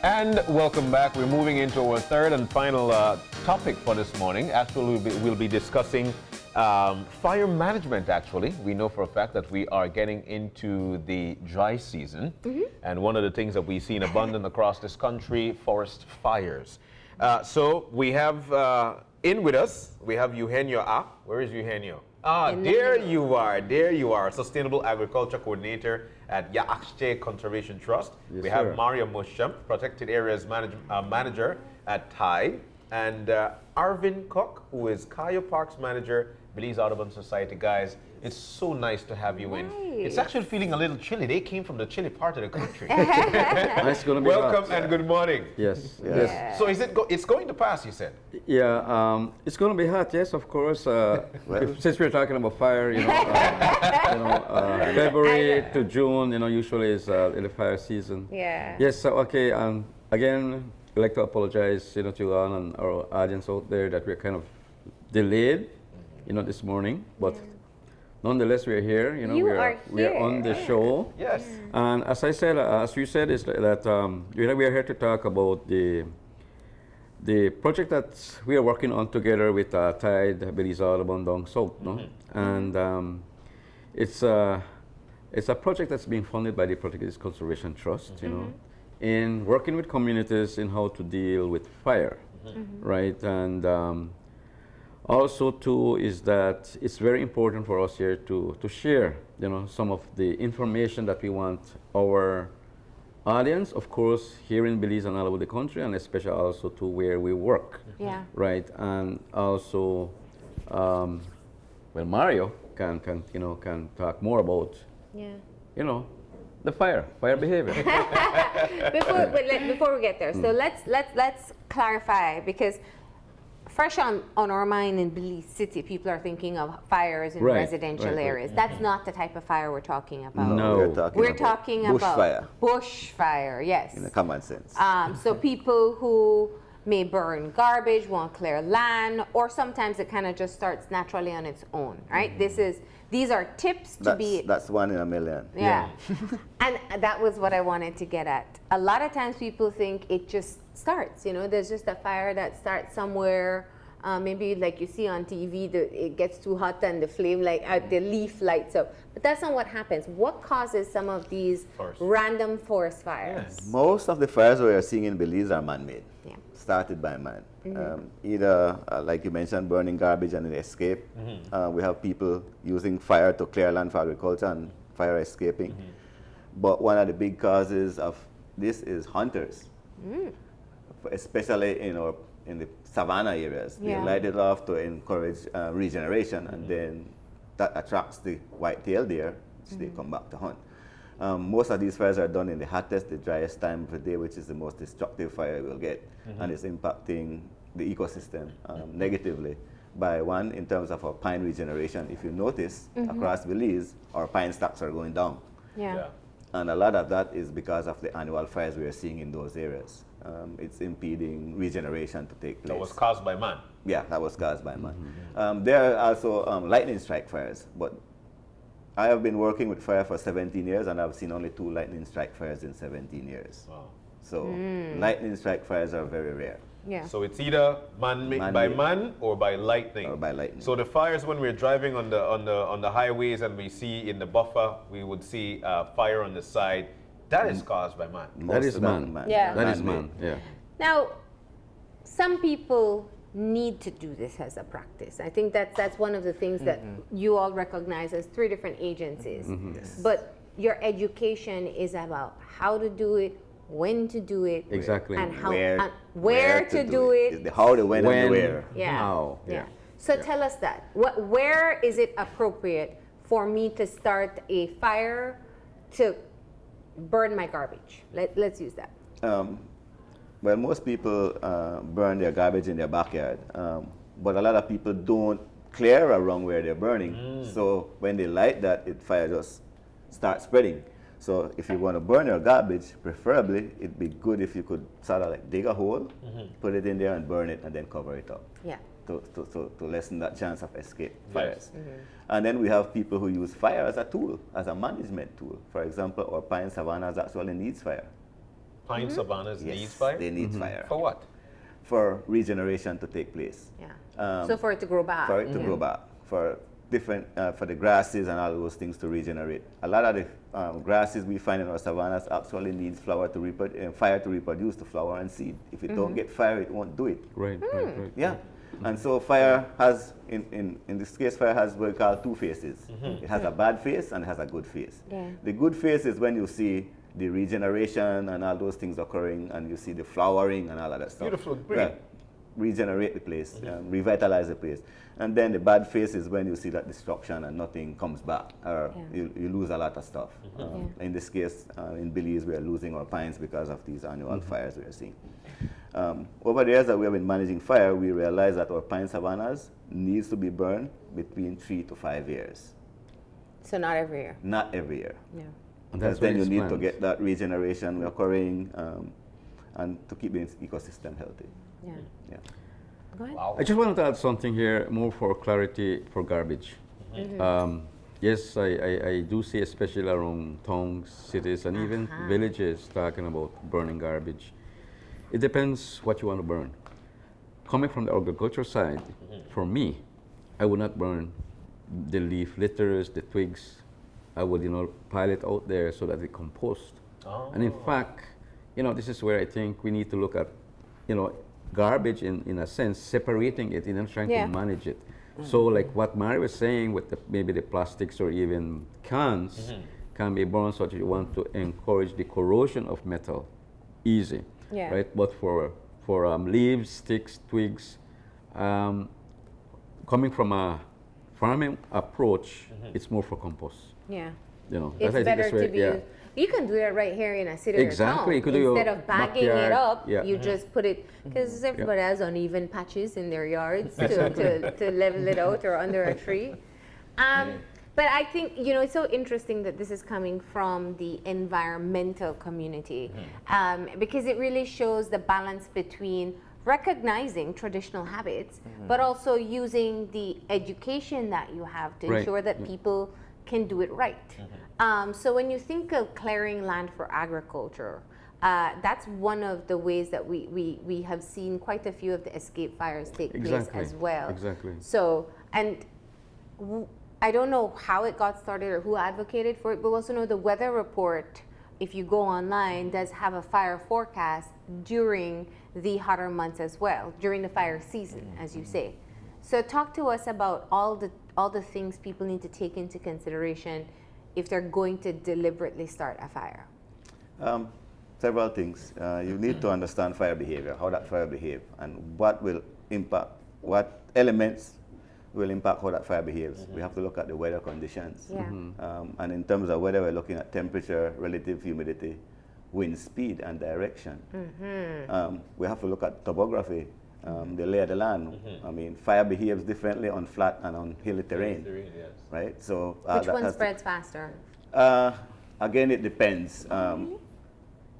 And welcome back. We're moving into our third and final topic for this morning. Actually, we'll be discussing fire management, actually. We know for a fact that we are getting into the dry season. And one of the things that we see in abundance across this country, forest fires. So we have in with us, we have Eugenio. Where is Eugenio? There you are, Sustainable Agriculture Coordinator at Yaáxche Conservation Trust. Yes, we have sir. Muschamp, Protected Areas Manager at TIDE, and Arvin Cook, who is Cayo Parks Manager, Belize Audubon Society. Guys, it's so nice to have you in. It's actually feeling a little chilly. They came from the chilly part of the country. It's gonna be Welcome hot. and good morning. Yes. Yeah. Yes. So is it it's going to pass, you said? Yeah. It's going to be hot. Yes, of course. Since we're talking about fire, February to June, usually is in the fire season. Yeah. Yes. So okay. Again, I'd like to apologize, to you all and our audience out there that we're kind of delayed, this morning, but. Nonetheless, we're here. We're on the show. Yes. And as I said, as you said, is that we are here to talk about the project that we are working on together with TIDE, Belize Audubon down south, no? And it's a project that's being funded by the Protected Conservation Trust, in working with communities in how to deal with fire, right? And also, too, is that it's very important for us here to share, some of the information that we want our audience, of course, here in Belize and all over the country, and especially also to where we work. Yeah. Right, and also, Mario can talk more about, the fire behavior. Before we get there, so let's clarify, because fresh on our mind in Belize City, people are thinking of fires in residential areas. That's not the type of fire we're talking about. No. We're talking about bushfire, yes. In a common sense. So people who may burn garbage, won't clear land, or sometimes it kind of just starts naturally on its own, right? These are tips to be... That's 1 in a million. Yeah. And that was what I wanted to get at. A lot of times people think it just starts, there's just a fire that starts somewhere, maybe like you see on TV, it gets too hot and the flame, the leaf lights up. But that's not what happens. What causes some of these random forest fires? Yes. Most of the fires we are seeing in Belize are man-made, started by man. Either, like you mentioned, burning garbage and an escape. We have people using fire to clear land for agriculture and fire escaping. But one of the big causes of this is hunters, especially in the savanna areas. They light it off to encourage regeneration, and then that attracts the white-tailed deer, which they come back to hunt. Most of these fires are done in the hottest, the driest time of the day, which is the most destructive fire we'll get, and it's impacting the ecosystem negatively. By one, in terms of our pine regeneration, if you notice, across Belize, our pine stocks are going down. Yeah. And a lot of that is because of the annual fires we are seeing in those areas. It's impeding regeneration to take place. That was caused by man. Yeah, that was caused by man. There are also lightning strike fires, but I have been working with fire for 17 years, and I've seen only 2 lightning strike fires in 17 years. Wow. So lightning strike fires are very rare. Yeah. So it's either man-made by man or by lightning. Or by lightning. So the fires, when we're driving on the highways and we see in the buffer, we would see fire on the side. That is caused by man. That is man. Yeah. That is man. Yeah. Now, some people need to do this as a practice. I think that's one of the things that you all recognize as 3 different agencies. Yes. But your education is about how to do it, when to do it, Exactly. and how Where to do it. The how, the when, and the where. Yeah. How. Yeah. So tell us that. Where is it appropriate for me to start a fire to burn my garbage? Let's use that. Well, most people burn their garbage in their backyard, but a lot of people don't clear around where they're burning. So when they light that, fire just starts spreading. So if you want to burn your garbage, preferably it'd be good if you could sort of like dig a hole, put it in there and burn it, and then cover it up. Yeah. To lessen that chance of escape fires. And then we have people who use fire as a tool, as a management tool. For example, our pine savannas actually needs fire. Pine savannas Yes, needs fire? they need fire For what? for regeneration to take place. Yeah. So for it to grow back. For it to grow back, for different, for the grasses and all those things to regenerate. A lot of the grasses we find in our savannas actually needs fire to reproduce to flower and seed. If it don't get fire, it won't do it. Right. Yeah. And so fire has, in this case, fire has what we call two faces. It has a bad face and it has a good face. Yeah. The good face is when you see the regeneration and all those things occurring, and you see the flowering and all of that stuff. Beautiful, green. Yeah. Regenerate the place, revitalize the place. And then the bad phase is when you see that destruction and nothing comes back, or you lose a lot of stuff. In this case, in Belize, we are losing our pines because of these annual fires we are seeing. Over the years that we have been managing fire, we realized that our pine savannas needs to be burned between 3 to 5 years. So not every year. Not every year. Yeah. Because then you need to get that regeneration occurring and to keep the ecosystem healthy. Yeah. Yeah. Go ahead. Wow. I just wanted to add something here, more for clarity for garbage. Yes, I do see, especially around towns, cities, and even villages, talking about burning garbage. It depends what you want to burn. Coming from the agriculture side, for me, I would not burn the leaf litters, the twigs. I would, pile it out there so that it compost. And in fact, this is where I think we need to look at, garbage in a sense, separating it and trying to manage it. So like what Mary was saying with maybe the plastics or even cans can be burned so that you want to encourage the corrosion of metal. Easy, right? But for leaves, sticks, twigs, coming from a farming approach, it's more for compost. Yeah. It's better to be. You can do it right here in a city exactly. or town. Instead of bagging it up, you just put it, because everybody has uneven patches in their yards to level it out or under a tree. But I think, it's so interesting that this is coming from the environmental community because it really shows the balance between recognizing traditional habits, but also using the education that you have to ensure that people can do it right. So when you think of clearing land for agriculture, that's one of the ways that we have seen quite a few of the escape fires take place as well. Exactly. So, and I don't know how it got started or who advocated for it, but also know the weather report, if you go online, does have a fire forecast during the hotter months as well, during the fire season, as you say. So talk to us about all the things people need to take into consideration if they're going to deliberately start a fire. Several things. You need to understand fire behavior, how that fire behaves, and what elements will impact how that fire behaves. We have to look at the weather conditions. Yeah. And in terms of weather, we're looking at temperature, relative humidity, wind speed, and direction. We have to look at topography, the lay of the land. I mean, fire behaves differently on flat and on hilly terrain, right? So which one spreads faster? Again, it depends.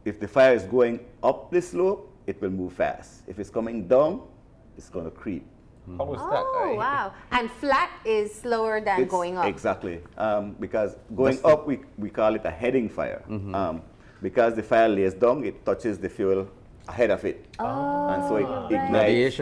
If the fire is going up the slope, it will move fast. If it's coming down, it's going to creep. How was that? Oh, wow. And flat is slower than going up. Exactly. Because going up, we call it a heading fire. Because the fire lays down, it touches the fuel ahead of it. And so it ignites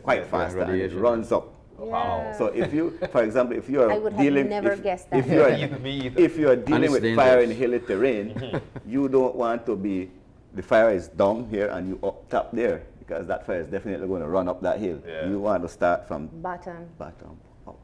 quite fast and it runs up. Wow. So if you, for example, if you are I would dealing, have never guessed that. if you are dealing with dangerous. fire in hilly terrain, you don't want to be, the fire is down here and you up top there, because that fire is definitely going to run up that hill. You want to start from Bottom. up.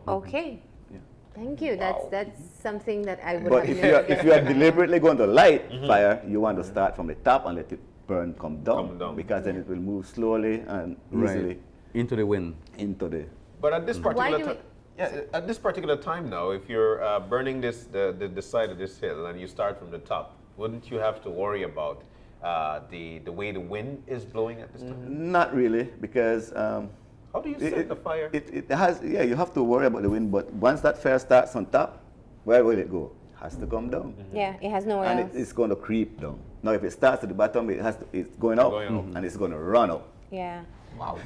Okay. Yeah. Thank you. That's something that I would But have if you are deliberately going to light fire, you want to start from the top and let it burn, come down. Because then it will move slowly and easily into the wind. into the. But at this Why particular do time, at this particular time now, if you're burning the side of this hill and you start from the top, wouldn't you have to worry about the way the wind is blowing at this time? Not really, because How do you set the fire? It has, you have to worry about the wind, but once that fire starts on top, where will it go? It has to come down. Yeah, it has nowhere And else. it's going to creep down. Now, if it starts at the bottom, it's going up, and it's going to run up. Yeah. Wow.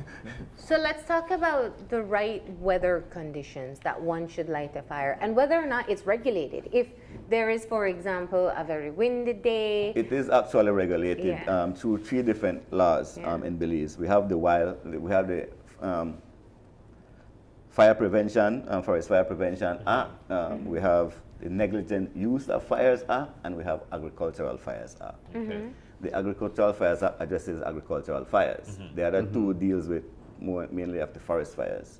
So let's talk about the right weather conditions that one should light a fire and whether or not it's regulated. If there is, for example, a very windy day. It is actually regulated Yeah. through 3 different laws Yeah. in Belize. We have the Fire Prevention, Forest Fire Prevention Act. We have the Negligent Use of Fires Act, and we have Agricultural Fires Act. Okay. The Agricultural Fires Act addresses agricultural fires. The other two deals with mainly of the forest fires.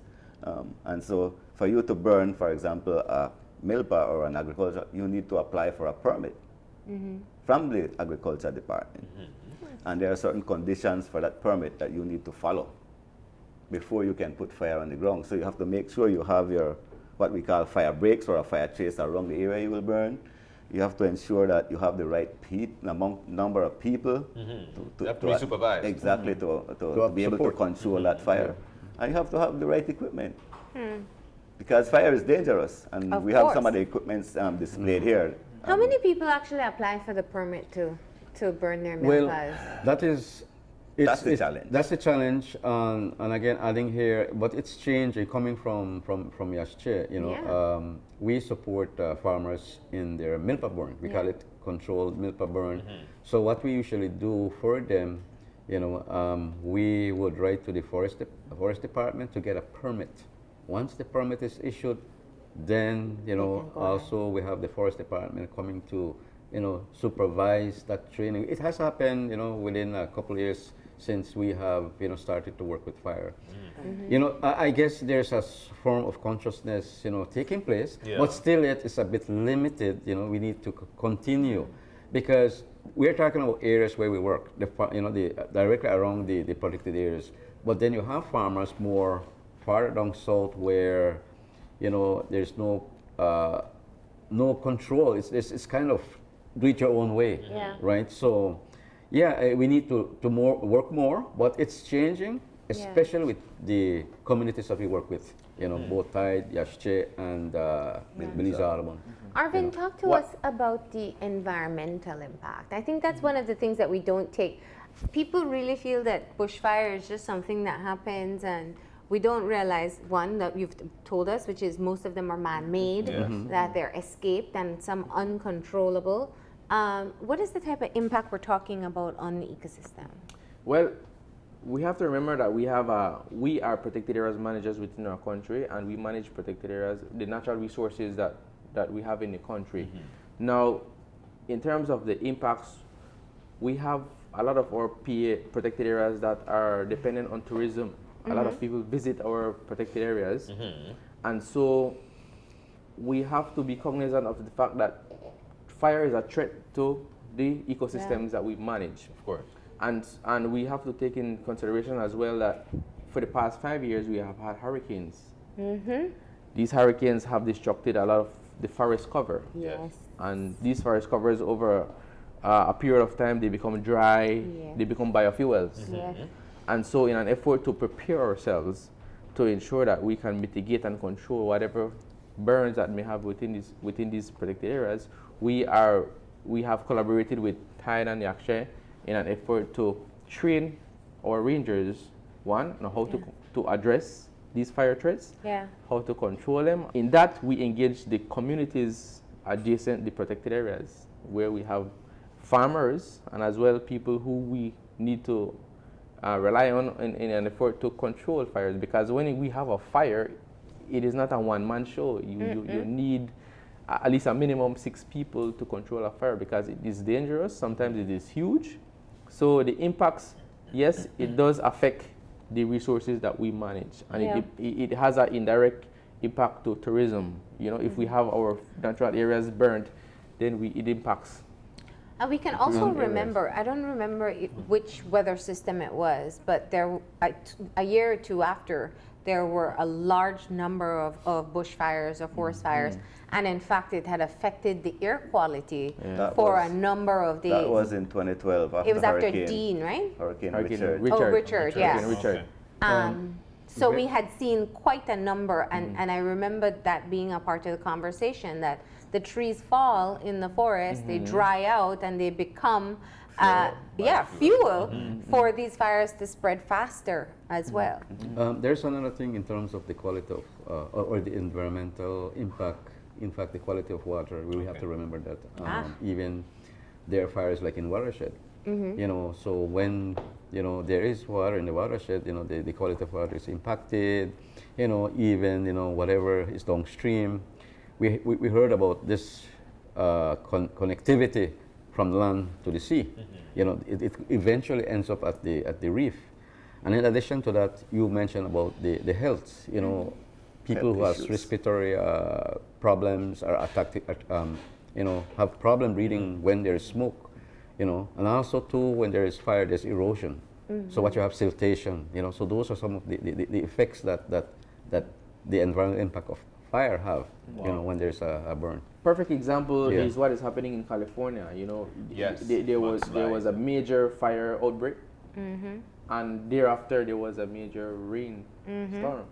And so for you to burn, for example, a milpa or an agriculture, you need to apply for a permit from the Agriculture Department. And there are certain conditions for that permit that you need to follow before you can put fire on the ground. So you have to make sure you have your, what we call fire breaks or a fire trace around the area you will burn. You have to ensure that you have the right number of people You have to be supervised. Exactly, to be able to control that fire. And you have to have the right equipment. Because fire is dangerous. And Of we have course. some of the equipment displayed here. How many people actually apply for the permit to burn their Well, milpas? that is, That's the challenge. That's the challenge, and again, adding here, but it's changing coming from Yaáxche. You know, Yeah. we support farmers in their milpa burn. We call it controlled milpa burn. So what we usually do for them, you know, we would write to the forest department to get a permit. Once the permit is issued, then you know, can go ahead. also we have the forest department coming to, you know, supervise that training. It has happened, you know, within a couple of years since we have, you know, started to work with fire. You know, I guess there's a form of consciousness, you know, taking place, Yeah. but still it is a bit limited. You know, we need to continue because we're talking about areas where we work, you know, directly around the protected areas. But then you have farmers more far down south where, you know, there's no control. It's kind of do it your own way, Yeah. right? So, yeah, we need to work more, but it's changing, especially with the communities that we work with. You know, both Tide, Yaáxche, and Belize Audubon. Arvin, talk to us about the environmental impact. I think that's one of the things that we don't take. People really feel that bushfire is just something that happens, and we don't realize, one, that you've told us, which is most of them are man-made, that they're escaped and some uncontrollable. What is the type of impact we're talking about on the ecosystem? Well, we have to remember that we are protected areas managers within our country, and we manage protected areas, the natural resources that we have in the country. Now, in terms of the impacts, we have a lot of our PA protected areas that are dependent on tourism. A lot of people visit our protected areas, and so we have to be cognizant of the fact that fire is a threat to the ecosystems that we manage. Of course. And we have to take in consideration as well that for the past 5 years we have had hurricanes. These hurricanes have destructed a lot of the forest cover. Yes. And these forest covers over a period of time, they become dry, they become biofuels. Yes. And so in an effort to prepare ourselves to ensure that we can mitigate and control whatever burns that may have within these protected areas, we have collaborated with Tide and Yaáxche in an effort to train our rangers, one, on how to address these fire threats, how to control them. In that, we engage the communities adjacent the protected areas, where we have farmers and as well people who we need to rely on in an effort to control fires. Because when we have a fire, it is not a one-man show. You need at least a minimum 6 people to control a fire, because it is dangerous. Sometimes it is huge. So the impacts, yes, it does affect the resources that we manage, and it has an indirect impact to tourism. You know, if we have our natural areas burned, then it impacts. And we can also remember, I don't remember which weather system it was, but there, a year or two after, there were a large number of bushfires or forest fires, and in fact it had affected the air quality for a number of days. That was in 2012 after It was after Hurricane Dean, right? Hurricane Hurricane Richard. Oh, Richard, yes. Hurricane Richard. Okay. So we had seen quite a number, and I remember that being a part of the conversation, that the trees fall in the forest, they dry out, and they become fuel for these fires to spread faster as well. There's another thing in terms of the quality of or the environmental impact in fact, the quality of water. We have to remember that Ah. even there are fires like in watershed. You know, so when there is water in the watershed, the quality of water is impacted. Even whatever is downstream. We heard about this connectivity from land to the sea. It eventually ends up at the reef. And in addition to that, you mentioned about the health. People Health who have issues. respiratory problems are attacked, have problem breathing when there is smoke. And also too when there is fire, there's erosion. So what you have siltation. So those are some of the effects that the environmental impact of fire have. When there's a burn. Perfect example Yeah. is what is happening in California. Yes, There was a major fire outbreak, Mm-hmm. and thereafter there was a major rain storm.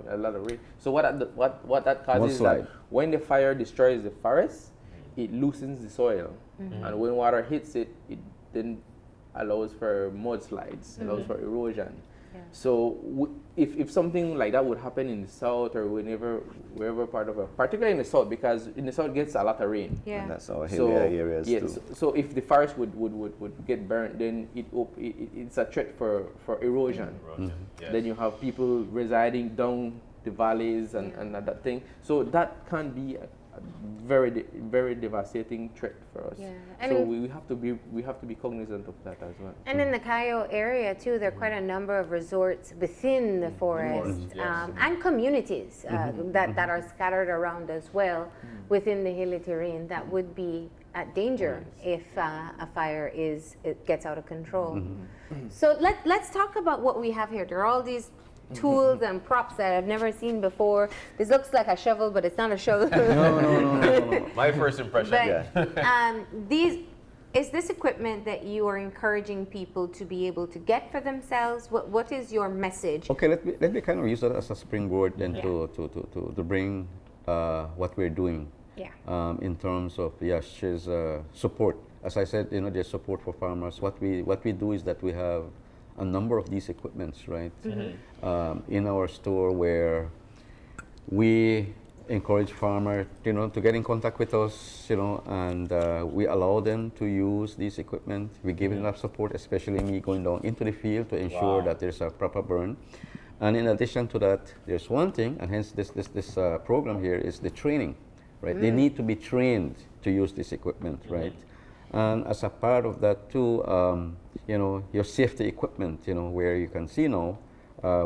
A lot of rain. So what that causes is that Mudslide. when the fire destroys the forest, it loosens the soil, and when water hits it, it then allows for mudslides, allows for erosion. Yeah. So if something like that would happen in the south or wherever part of it, particularly in the south, because in the south gets a lot of rain. Yeah. And that's our hilly areas too. So if the forest would get burned, then it's a threat for erosion. Yes. Then you have people residing down the valleys and that thing. So that can be a very devastating threat for us. Yeah. I So mean- we have to be cognizant of that as well. And in the Cayo area too, there are quite a number of resorts within the forest, yes. and communities that are scattered around as well within the hilly terrain that would be at danger if a fire gets out of control. So let's talk about what we have here. There are all these tools and props that I've never seen before. This looks like a shovel, but it's not a shovel. No. My first impression. But is this equipment that you are encouraging people to be able to get for themselves? What is your message? Okay, let me kind of use that as a springboard then to bring what we're doing in terms of Yaáxche's support. As I said, there's support for farmers. What we do is that we have a number of these equipments, right, in our store where we encourage farmers, to get in contact with us, and we allow them to use these equipment. We give them enough support, especially me going down into the field to ensure that there's a proper burn. And in addition to that, there's one thing, and hence this program here is the training, right? They need to be trained to use this equipment, right? And as a part of that too, your safety equipment, where you can see now,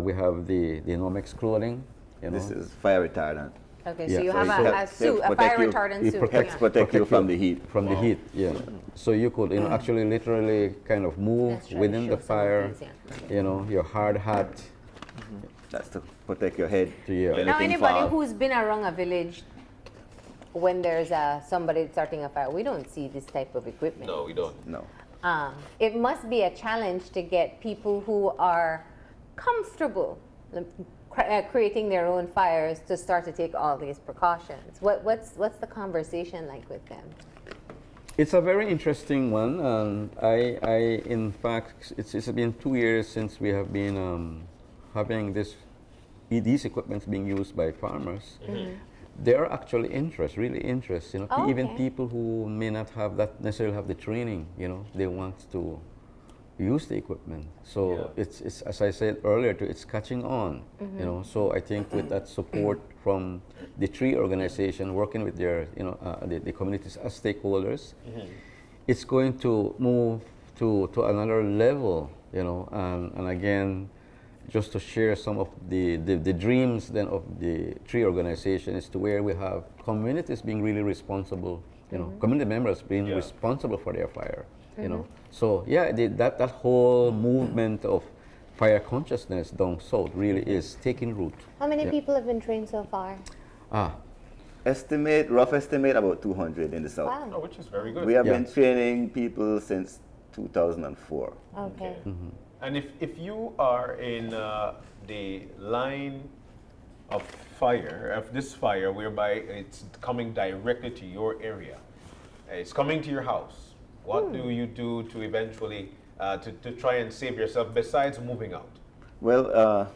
we have the Nomex clothing. This is fire retardant. Okay, Yeah, so you so have it a helps suit, a protect fire you. retardant It suit. protects- yeah. Protect you from the heat. From the heat, yeah. So you could, actually literally kind of move Let's try to within the show some of fire, these, your hard hat. That's to protect your head. Yeah. When Now, anything anybody fall. who's been around a village when there's somebody starting a fire, we don't see this type of equipment. No, we don't. No. It must be a challenge to get people who are comfortable creating their own fires to start to take all these precautions. What's the conversation like with them? It's a very interesting one. I in fact, it's been 2 years since we have been having these equipments being used by farmers. There are actually really interest. Oh, even okay. people who may not necessarily have the training. They want to use the equipment. So it's as I said earlier, it's catching on. So I think with that support from the tree organization working with their the communities as stakeholders, it's going to move to another level. And again, just to share some of the dreams then of the tree organization is to where we have communities being really responsible. Community members being responsible for their fire. So that whole movement of fire consciousness down south really is taking root. How many people have been trained so far? Rough estimate, about 200 in the south. Wow. Oh, which is very good. We have Yeah. been training people since 2004. Okay. And if you are in the line of fire, of this fire, whereby it's coming directly to your area, it's coming to your house, what do you do to eventually to try and save yourself besides moving out? Well,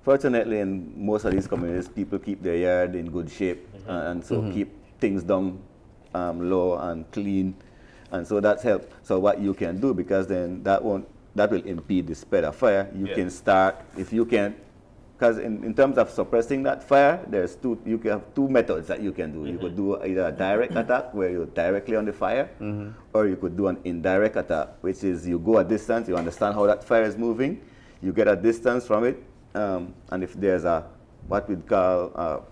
fortunately, in most of these communities, people keep their yard in good shape, and so keep things down low and clean, and so that's helped. So what you can do, because then that will impede the spread of fire. You can start, if you can, because in terms of suppressing that fire, you can have two methods that you can do. You could do either a direct attack where you're directly on the fire, or you could do an indirect attack, which is you go a distance, you understand how that fire is moving, you get a distance from it, and if there's what we'd call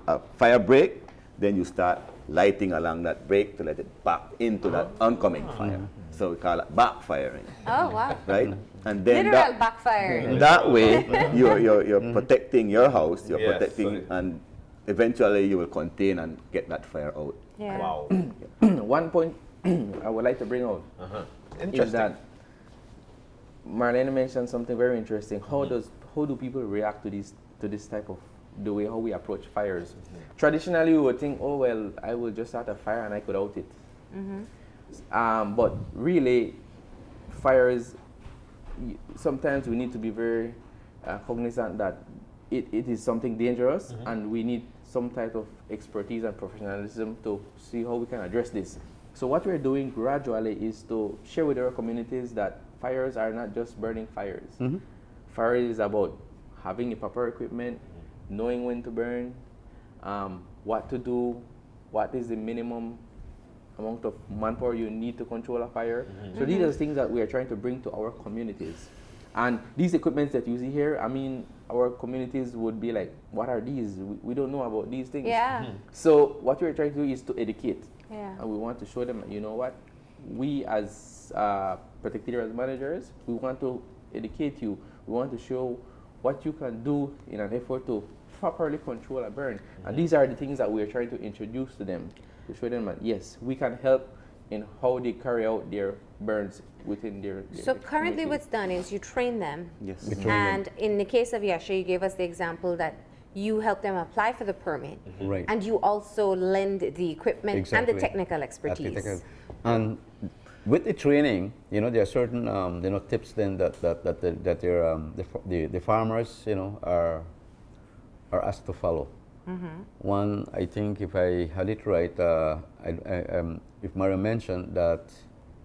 a fire break, then you start lighting along that break to let it back into that oncoming fire. So we call it backfiring. Oh, wow. Right? And then Literal backfiring. that way, you're protecting your house, you're protecting, and eventually you will contain and get that fire out. Yeah. Wow. One point I would like to bring out is that Marlene mentioned something very interesting. How do people react to this type of the way how we approach fires? Traditionally, we would think, oh well, I will just start a fire and I could out it. But really, fires, sometimes we need to be very cognizant that it is something dangerous, and we need some type of expertise and professionalism to see how we can address this. So what we're doing gradually is to share with our communities that fires are not just burning fires. Fire is about having the proper equipment, knowing when to burn, what to do, what is the minimum amount of manpower you need to control a fire. So these are the things that we are trying to bring to our communities. And these equipments that you see here, I mean, our communities would be like, what are these? We don't know about these things. Yeah. So what we're trying to do is to educate. Yeah. And we want to show them, you know what, we as protected areas managers, we want to educate you. We want to show what you can do in an effort to properly control a burn. And these are the things that we're trying to introduce to them, to show them that yes, we can help in how they carry out their burns within their So currently community. what's done is you train them. Yes. And in the case of Yaáxche, you gave us the example that you help them apply for the permit. Right. And you also lend the equipment and Exactly. the technical expertise. And with the training, there are certain tips then that the farmers are asked to follow. One, I think if I had it right, if Mario mentioned that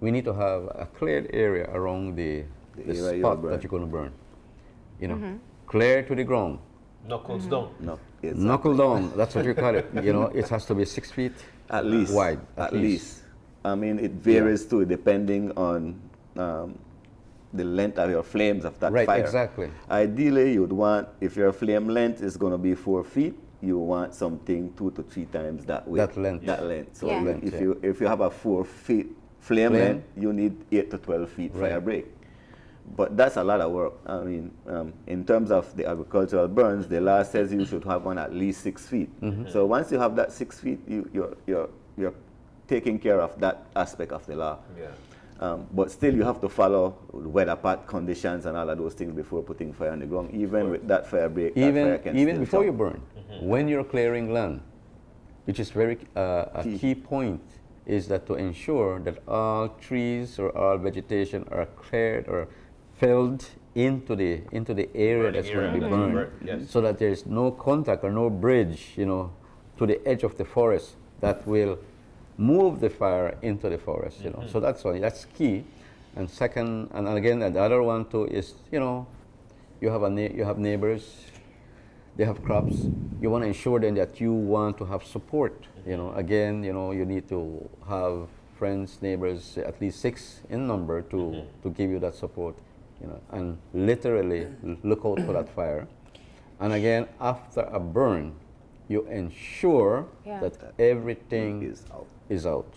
we need to have a cleared area around the area you'll spot burn. that you're going to burn. Clear to the ground. Knuckles down. No, Knuckle down, that's what you call it. It has to be 6 feet at least wide. At least. I mean, it varies too, depending on the length of your flames of that Right, fire. exactly. Ideally, you'd want, if your flame length is going to be 4 feet, you want something 2 to 3 times that width. That length. That length. So Yeah. Length, if you have a 4 feet flame length, you need 8 to 12 feet Right. fire break. But that's a lot of work. I mean, in terms of the agricultural burns, the law says you should have one at least 6 feet. So once you have that 6 feet, you're taking care of that aspect of the law. Yeah. But still, you have to follow weather path conditions and all of those things before putting fire on the ground. Even with that fire break, that fire can Even still before you jump. burn, when you're clearing land, which is very a key point, is that to ensure that all trees or all vegetation are cleared or felled into the area Burning that's going area to be that's burned, burnt, yes. so that there's no contact or no bridge, to the edge of the forest that will move the fire into the forest. So that's key. And second, and again, the other one too is you have neighbors, they have crops. You want to ensure then that you want to have support. Again, you need to have friends, neighbors, at least 6 in number to give you that support. And literally look out for that fire. And again, after a burn, you ensure that everything is out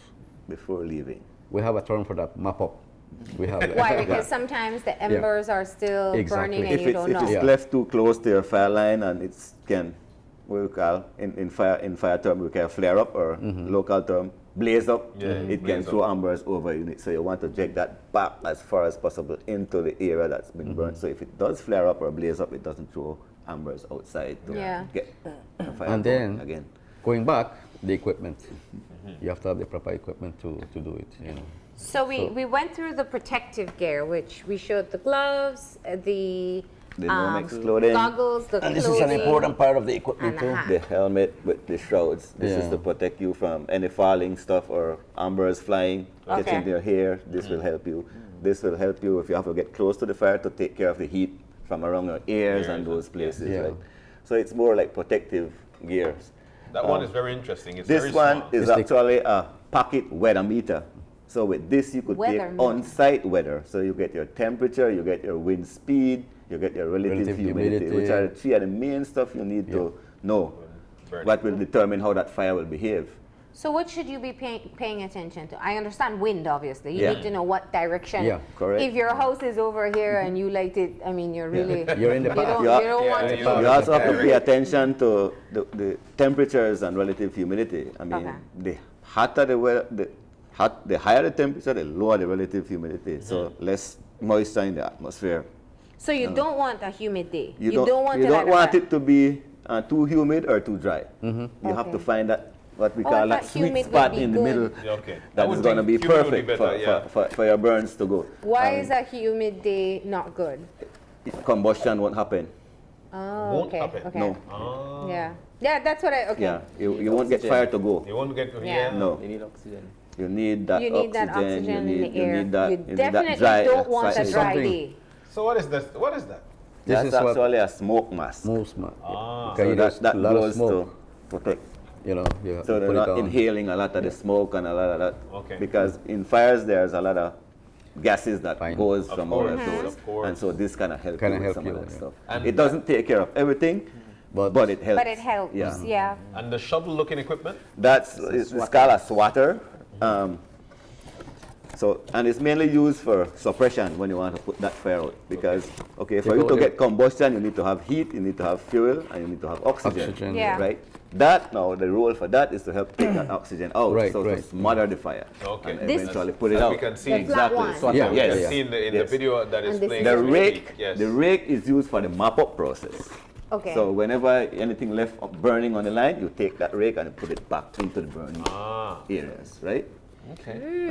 before leaving. We have a term for that, map up. We have that. Why? Because sometimes the embers are still Exactly. burning and you don't If know. it's left too close to your fire line and it can, what we call in fire term we call flare up, or local term blaze up. It can blaze throw embers over unit. So you want to eject that back as far as possible into the area that's been burned. So if it does flare up or blaze up, it doesn't throw embers outside to get the fire And going then again. going back, the equipment. You have to have the proper equipment to do it. So we went through the protective gear, which we showed the gloves, the The Nomex clothing. goggles, the And clothing. this is an important part of the equipment And a too. hat. The helmet with the shrouds. This is Yeah. to protect you from any falling stuff or ambers flying, catching Okay. your hair. This will help you. This will help you if you have to get close to the fire to take care of the heat from around your ears and those places, Yeah. right? So it's more like protective gears. That one is very interesting. It's This very one small. is actually a pocket weather meter. So with this, you could Weather take meter. on-site weather. So you get your temperature, you get your wind speed, you get your relative humidity, which are the three of the main stuff you need to know. Burning. What will determine how that fire will behave. So what should you be paying attention to? I understand wind, obviously. You Yeah. need to know what direction. Yeah, correct. If your house is over here and you light it, I mean, you're really, You're in the you path. don't, Yeah. you don't want to Yeah, put You also have to pay attention to the temperatures and relative humidity. I mean, Okay. the hotter the weather, the higher the temperature, the lower the relative humidity. So less moisture in the atmosphere. So you don't want a humid day. You don't want you to don't let want fire. it to be too humid or too dry. You have to Okay. find that what we Oh, I call that thought sweet humid would spot be in the good. middle. Yeah, okay. That is going to be Humid would perfect better, yeah. for your burns to go. Why is a humid day not good? Combustion won't happen. Oh, Won't okay. happen. Okay. No. Ah. Yeah. Yeah, that's what I. Okay. Yeah, you won't get fire to go. You won't get Yeah. No, They need oxygen. you need that You need oxygen. that oxygen in the you air. need that. You you need definitely that dry. don't want a slightly- dry something. day. So what is this? What is that? This That's is what actually a smoke mask. most man. Ah. Okay, So there's that a lot of goes smoke. to protect. You know, you have So to they're put it not on. inhaling a lot of the smoke and a lot of that. Okay. Because in fires there's a lot of gases that Fine. goes Of from course, all of of those. course. And so this kind of help Kinda you with help some you, of that yeah. stuff. And it doesn't take care of everything, but it helps. But it helps. Yeah. Yeah. And the shovel-looking equipment? It's called a swatter. And it's mainly used for suppression when you want to put that fire out. Because, okay, for They you go to there. get combustion, you need to have heat, you need to have fuel, and you need to have oxygen. Oxygen. Yeah. Right? That, now, the role for that is to help take that oxygen out. Right, so right. to smother the fire. Okay. And This- eventually put it As out. we can see The flat exactly. one. So Yeah, we yeah, can yeah. see in the Yes. video that is And this playing. is The as we rake, speak. Yes. the rake is used for the mop-up process. Okay. So whenever anything left burning on the line, you take that rake and put it back into the burning Ah. areas, right? Okay.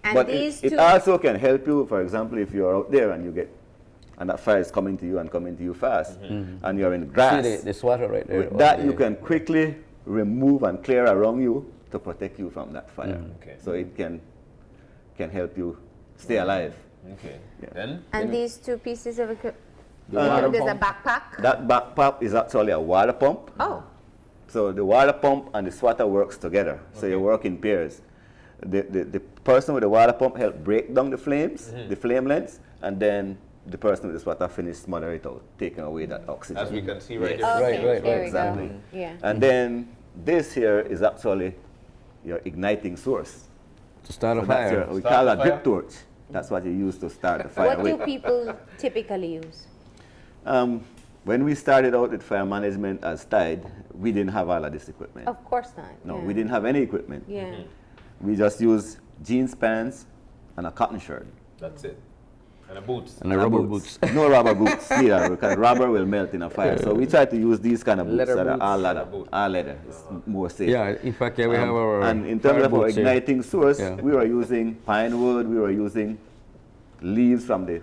and But these it two. also can help you, for example, if you're out there and you get, and that fire is coming to you and coming to you fast, and you're in grass, See the swatter right there. with that you can quickly remove and clear around you to protect you from that fire. Okay. So it can help you stay alive. Okay. Yeah. Then? And these two pieces of equipment. water There's a pump. backpack. That backpack is actually a water pump. Oh. So the water pump and the swatter works together. So you work in pairs. The person with the water pump help break down the flames, the flame lengths, and then the person with the swatter finish smother it out, taking away that oxygen. As we can see right Yes. here. Okay. right, There we exactly. go. Yeah. And then this here is actually your igniting source. To start a So that's fire. we Start call the a drip fire? torch. That's what you use to start the fire What do with. people typically use? When we started out with fire management as Tide, we didn't have all of this equipment. Of course not. No, yeah. we didn't have any equipment. Yeah. We just used jeans pants and a cotton shirt. That's it. And the boots. And the rubber boots. No rubber boots either, because rubber will melt in a fire. So we try to use these kind of boots Leather that are boots. all leather. Leather boot. All leather. It's more safe. Yeah, in fact, yeah, we have our And in terms fire of our boots here. igniting source, Yeah. we were using pine wood, we were using leaves from the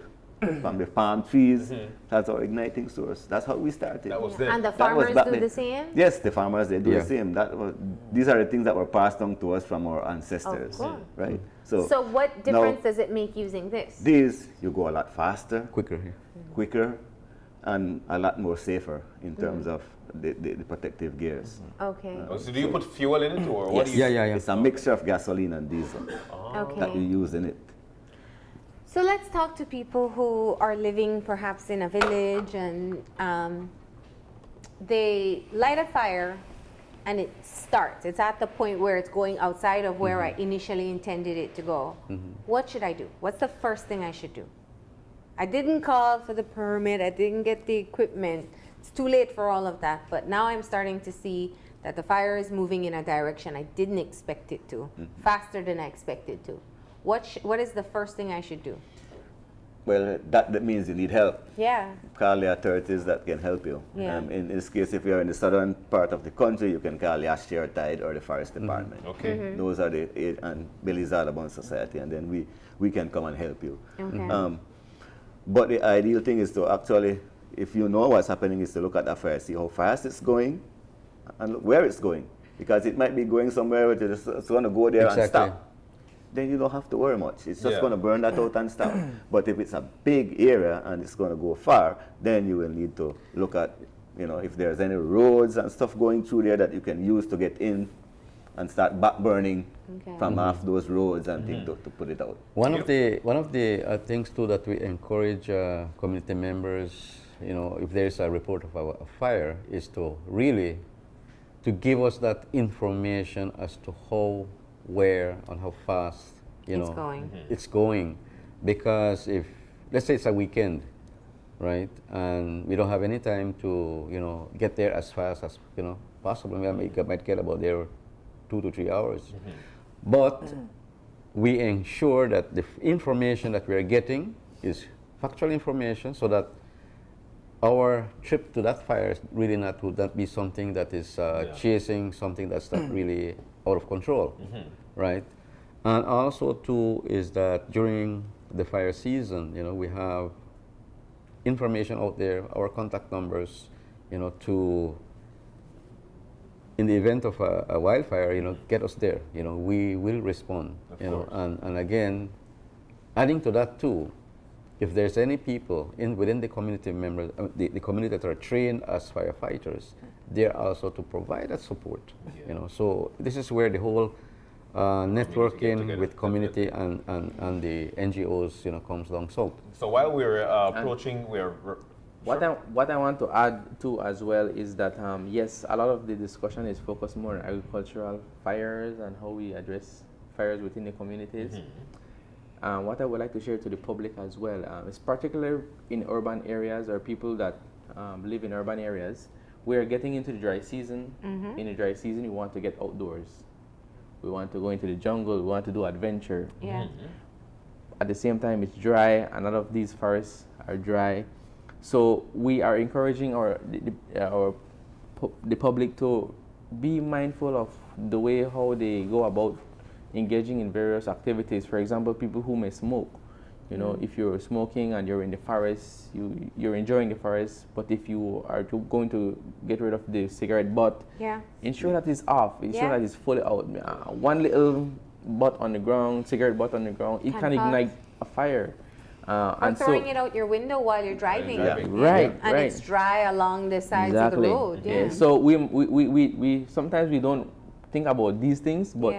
palm trees. That's our igniting source. That's how we started. That was Yeah. then. And the That was farmers back do then. the same? Yes, the farmers, they do Yeah. the same. These are the things that were passed on to us from our ancestors, course. right? So what difference does it make using this? These, you go a lot faster, Quicker here. quicker, and a lot more safer in terms of the protective gears. Okay. Oh, so do you put fuel in it or what do you? Yeah, yeah, yeah. It's a mixture of gasoline and diesel that you Okay. use in it. So let's talk to people who are living perhaps in a village and they light a fire and it starts. It's at the point where it's going outside of where I initially intended it to go. What should I do? What's the first thing I should do? I didn't call for the permit. I didn't get the equipment. It's too late for all of that. But now I'm starting to see that the fire is moving in a direction I didn't expect it to, faster than I expected to. What is the first thing I should do? Well, that means you need help. Yeah. Call the authorities that can help you. Yeah. In this case, if you're in the southern part of the country, you can call Yaáxche or Tide or the Forest Department. Okay. Those are and Belize Audubon Society, and then we can come and help you. Okay. But the ideal thing is to actually if you know what's happening, is to look at that fire, see how fast it's going, and look where it's going. Because it might be going somewhere where it's going to go there and stop. Then you don't have to worry much. It's just going to burn that out and stop. But if it's a big area and it's going to go far, then you will need to look at, if there's any roads and stuff going through there that you can use to get in and start back burning from off those roads and things to put it out. One of the things too that we encourage community members, if there's a report of a fire, is to really give us that information as to how, where, and how fast it's going. Because if, let's say it's a weekend, right, and we don't have any time to get there as fast as possible, we might get about there 2 to 3 hours. But we ensure that the information that we are getting is factual information, so that our trip to that fire really would not be something that is chasing something that's not really out of control, right? And also too is that during the fire season, we have information out there, our contact numbers, to, in the event of a wildfire, get us there. We will respond. And again, adding to that too, if there's any people within the community members, the community that are trained as firefighters, they're also to provide that support. So this is where the whole networking with community and the NGOs, comes along. So while we're approaching, What I want to add too as well is that yes, a lot of the discussion is focused more on agricultural fires and how we address fires within the communities. What I would like to share to the public as well is particularly in urban areas or people that live in urban areas. We are getting into the dry season. In the dry season, we want to get outdoors. We want to go into the jungle. We want to do adventure. At the same time, it's dry. A lot of these forests are dry. So we are encouraging the public to be mindful of the way how they go about engaging in various activities. For example, people who may smoke. If you're smoking and you're in the forest, you're enjoying the forest. But if you are going to get rid of the cigarette butt, ensure that it's off. Ensure that it's fully out. One little butt on the ground, cigarette butt on the ground, it can ignite a fire. Or throwing it out your window while you're driving. Right. And it's dry along the sides of the road. So we sometimes we don't think about these things, but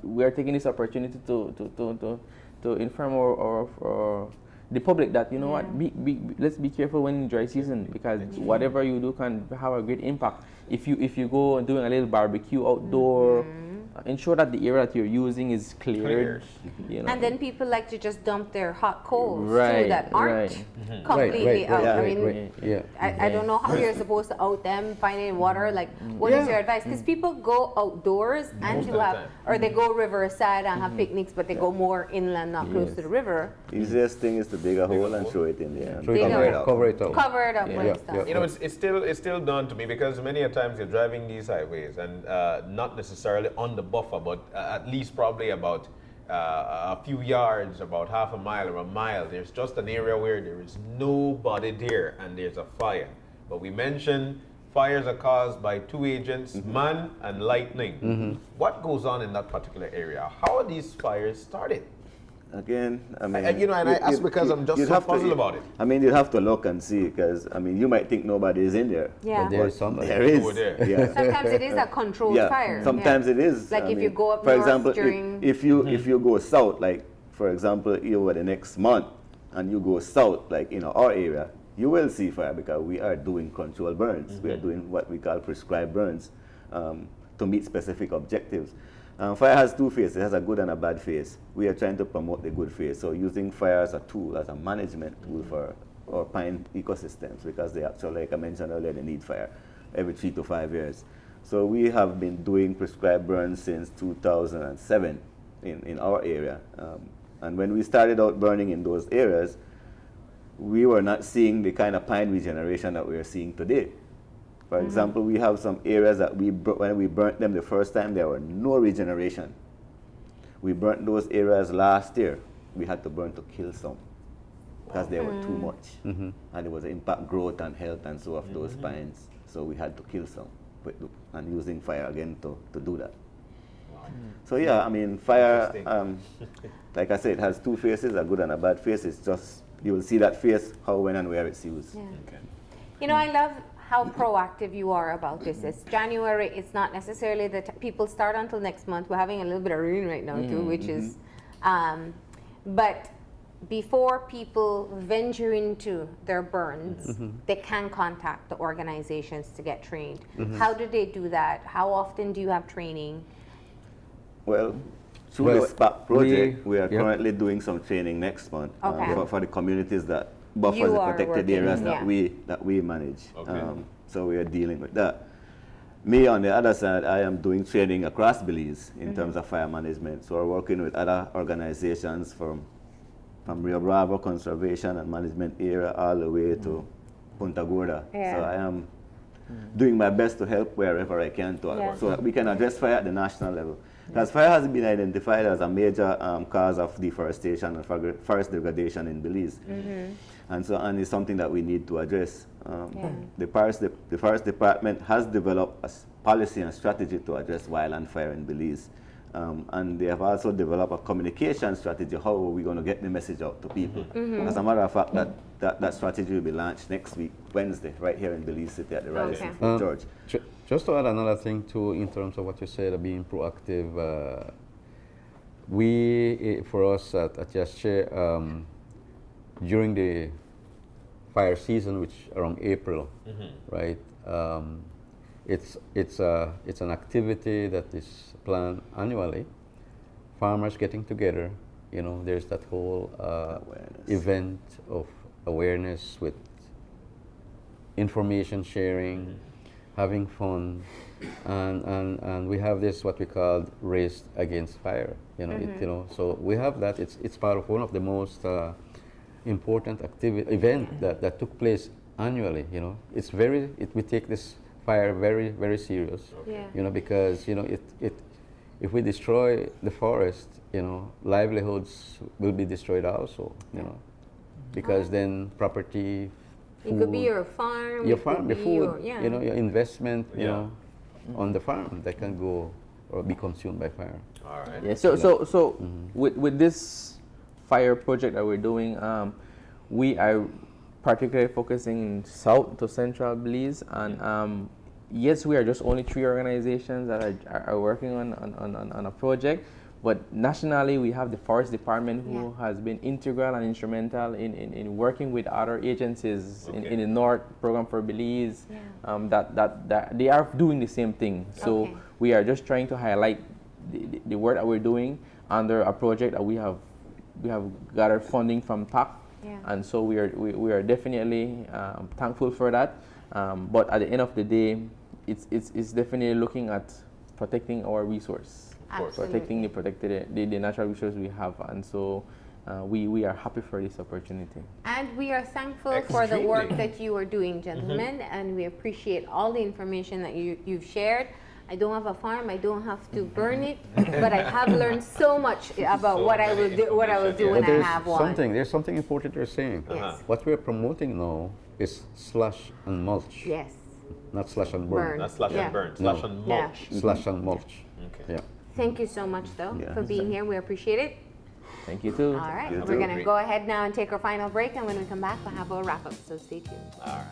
we are taking this opportunity to inform our the public that what, let's be careful when in dry season, because whatever you do can have a great impact. If you go and doing a little barbecue outdoor, ensure that the area that you're using is cleared. And then people like to just dump their hot coals too that aren't completely out. I don't know how you're supposed to out them, finding water. Like, what is your advice? Because people go outdoors and or they go riverside and have picnics, but they go more inland, not close to the river. Easiest thing is to dig a hole and throw it in there. And cover it up. Cover it up with stuff. It's still done to me, because many a times you're driving these highways and not necessarily on the buffer, but at least probably about a few yards, about half a mile or a mile, there's just an area where there is nobody there and there's a fire. But we mentioned fires are caused by two agents, man and lightning. What goes on in that particular area? How are these fires started? Again, I mean, I ask because I'm just so puzzled about it. I mean, you'd have to look and see, because you might think nobody is in there. But there is somebody. There is. Sometimes it is a controlled fire. Sometimes it is. Like if you go up for north example, during if you go south, like for example, over the next month, and you go south, like in our area, you will see fire, because we are doing controlled burns. We are doing what we call prescribed burns to meet specific objectives. Fire has two phases. It has a good and a bad phase. We are trying to promote the good phase. So using fire as a tool, as a management tool for our pine ecosystems, because they actually, like I mentioned earlier, they need fire every 3 to 5 years. So we have been doing prescribed burns since 2007 in our area. And when we started out burning in those areas, we were not seeing the kind of pine regeneration that we are seeing today. For example, we have some areas that when we burnt them the first time, there were no regeneration. We burnt those areas last year. We had to burn to kill some. because they were too much. And there was impact growth and health and so of those pines. So we had to kill some and using fire again to do that. So yeah, I mean, fire, like I said, it has two faces, a good and a bad face. It's just, you will see that face, how, when, and where it's used. Yeah. You know, I love how proactive you are about this. It's January, it's not necessarily that people start until next month. We're having a little bit of rain right now too, which is, but before people venture into their burns, they can contact the organizations to get trained. How do they do that? How often do you have training? Well, through the SPAC project, we are currently doing some training next month for the communities that buffer the protected areas that we manage. So we are dealing with that. Me, on the other side, I am doing training across Belize in terms of fire management. So we're working with other organizations from Rio Bravo Conservation and Management Area all the way to Punta Gorda. So I am doing my best to help wherever I can so that we can address fire at the national level. Because fire has been identified as a major cause of deforestation and forest degradation in Belize. And it's something that we need to address. The Forest Department has developed a policy and strategy to address wildland fire in Belize. And they have also developed a communication strategy. How are we going to get the message out to people? As a matter of fact, that strategy will be launched next week, Wednesday, right here in Belize City at the Rise in Fort George. Just to add another thing too, in terms of what you said, being proactive, for us at Yaáxche, during the fire season, which around April, right? It's an activity that is planned annually. Farmers getting together, you know, there's that whole event of awareness with information sharing, having fun, and we have this what we call Race Against Fire. You know, so we have that. It's part of one of the most important event that took place annually. You know, we take this fire very, very serious. You know, because you know if we destroy the forest, you know, livelihoods will be destroyed also. You know, because then property. Food, it could be your farm. Your farm, the food, you know, your investment, you know, on the farm that can go or be consumed by fire. All right. Yeah. So with this fire project that we're doing, we are particularly focusing in south to central Belize, and yes, we are just only 3 organizations that are working on a project. But nationally, we have the Forest Department who has been integral and instrumental in working with other agencies in the North Program for Belize. That they are doing the same thing. So we are just trying to highlight the work that we're doing under a project that we have gathered funding from PAC. And so we are definitely thankful for that. But at the end of the day, it's definitely looking at protecting our resource. Protecting the natural resources we have, and so we are happy for this opportunity. And we are thankful for the work that you are doing, gentlemen, and we appreciate all the information that you've shared. I don't have a farm, I don't have to burn it, but I have learned so much about what I will do when I have one. There's something important you're saying. What we're promoting now is slash and mulch. Yes. Not slash and burn. Not slash and burn, slash and mulch. Slash and mulch. Okay. Yeah. Thank you so much, though, for being here. We appreciate it. Thank you, too. All right. We're going to go ahead now and take our final break, and when we come back, we'll have a wrap-up, so stay tuned. All right.